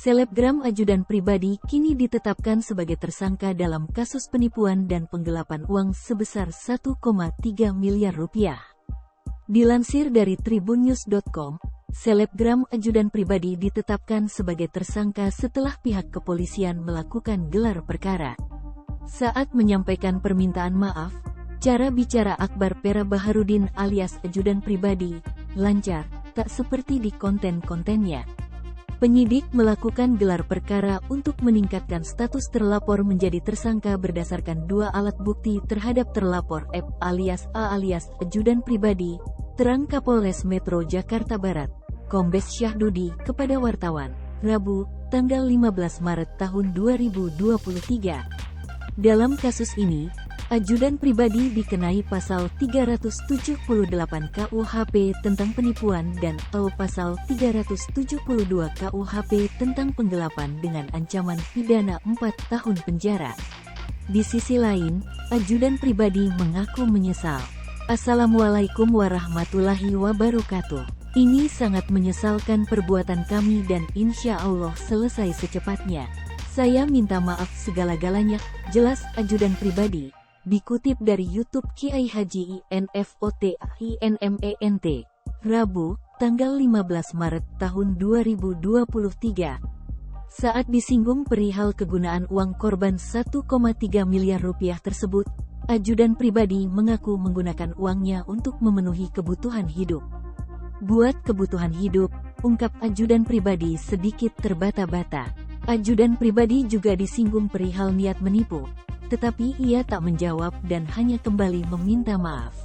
Selebgram ajudan pribadi kini ditetapkan sebagai tersangka dalam kasus penipuan dan penggelapan uang sebesar 1,3 miliar rupiah. Dilansir dari tribunnews.com, selebgram ajudan pribadi ditetapkan sebagai tersangka setelah pihak kepolisian melakukan gelar perkara. Saat menyampaikan permintaan maaf, cara bicara Akbar Pera Baharudin alias ajudan pribadi lancar, tak seperti di konten-kontennya. Penyidik melakukan gelar perkara untuk meningkatkan status terlapor menjadi tersangka berdasarkan dua alat bukti terhadap terlapor F alias A alias ajudan pribadi, terang Kapolres Metro Jakarta Barat, Kombes Syahdudi kepada wartawan, Rabu, tanggal 15 Maret tahun 2023. Dalam kasus ini, ajudan pribadi dikenai pasal 378 KUHP tentang penipuan dan atau pasal 372 KUHP tentang penggelapan dengan ancaman pidana 4 tahun penjara. Di sisi lain, ajudan pribadi mengaku menyesal. Assalamualaikum warahmatullahi wabarakatuh. Ini sangat menyesalkan perbuatan kami dan insya Allah selesai secepatnya. Saya minta maaf segala-galanya, jelas ajudan pribadi. Dikutip dari YouTube Kiai Haji INFOTAINMENT, Rabu, tanggal 15 Maret tahun 2023. Saat disinggung perihal kegunaan uang korban 1,3 miliar rupiah tersebut, ajudan pribadi mengaku menggunakan uangnya untuk memenuhi kebutuhan hidup. Buat kebutuhan hidup, ungkap ajudan pribadi sedikit terbata-bata. Ajudan pribadi juga disinggung perihal niat menipu, tetapi ia tak menjawab dan hanya kembali meminta maaf.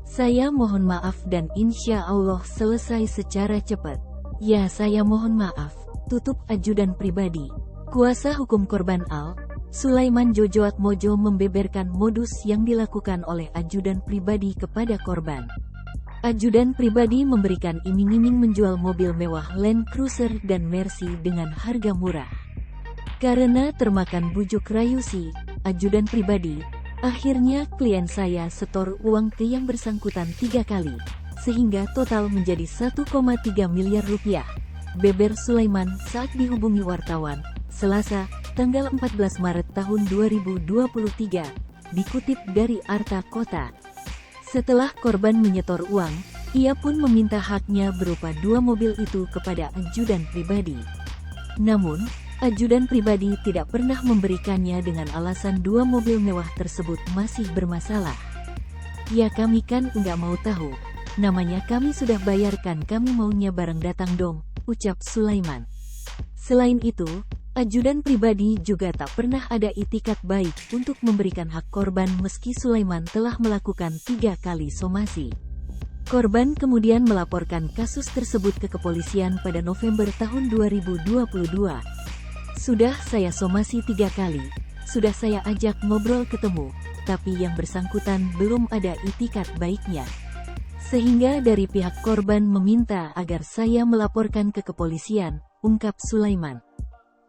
Saya mohon maaf dan insya Allah selesai secara cepat. Ya, saya mohon maaf, tutup ajudan pribadi. Kuasa hukum korban Al, Sulaiman Jojo Atmojo membeberkan modus yang dilakukan oleh ajudan pribadi kepada korban. Ajudan pribadi memberikan iming-iming menjual mobil mewah Land Cruiser dan Mercy dengan harga murah. Karena termakan bujuk rayu si ajudan pribadi, akhirnya klien saya setor uang ke yang bersangkutan 3 kali, sehingga total menjadi 1,3 miliar rupiah. Beber Sulaiman saat dihubungi wartawan, Selasa, tanggal 14 Maret tahun 2023, dikutip dari Arta Kota. Setelah korban menyetor uang, ia pun meminta haknya berupa 2 mobil itu kepada ajudan pribadi. Namun, ajudan pribadi tidak pernah memberikannya dengan alasan 2 mobil mewah tersebut masih bermasalah. Ya, kami kan nggak mau tahu. Namanya kami sudah bayarkan, kami maunya bareng datang dong, ucap Sulaiman. Selain itu, ajudan pribadi juga tak pernah ada itikat baik untuk memberikan hak korban meski Sulaiman telah melakukan 3 kali somasi. Korban kemudian melaporkan kasus tersebut ke kepolisian pada November tahun 2022. Sudah saya somasi 3 kali, sudah saya ajak ngobrol ketemu, tapi yang bersangkutan belum ada itikat baiknya. Sehingga dari pihak korban meminta agar saya melaporkan ke kepolisian, ungkap Sulaiman.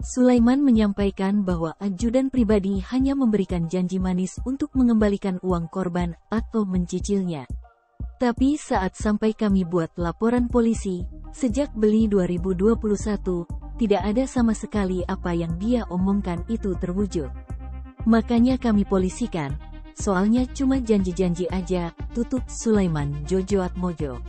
Sulaiman menyampaikan bahwa ajudan pribadi hanya memberikan janji manis untuk mengembalikan uang korban atau mencicilnya. Tapi saat sampai kami buat laporan polisi, sejak beli 2021, tidak ada sama sekali apa yang dia omongkan itu terwujud. Makanya kami polisikan, soalnya cuma janji-janji aja, tutup Sulaiman Jojo Atmojo.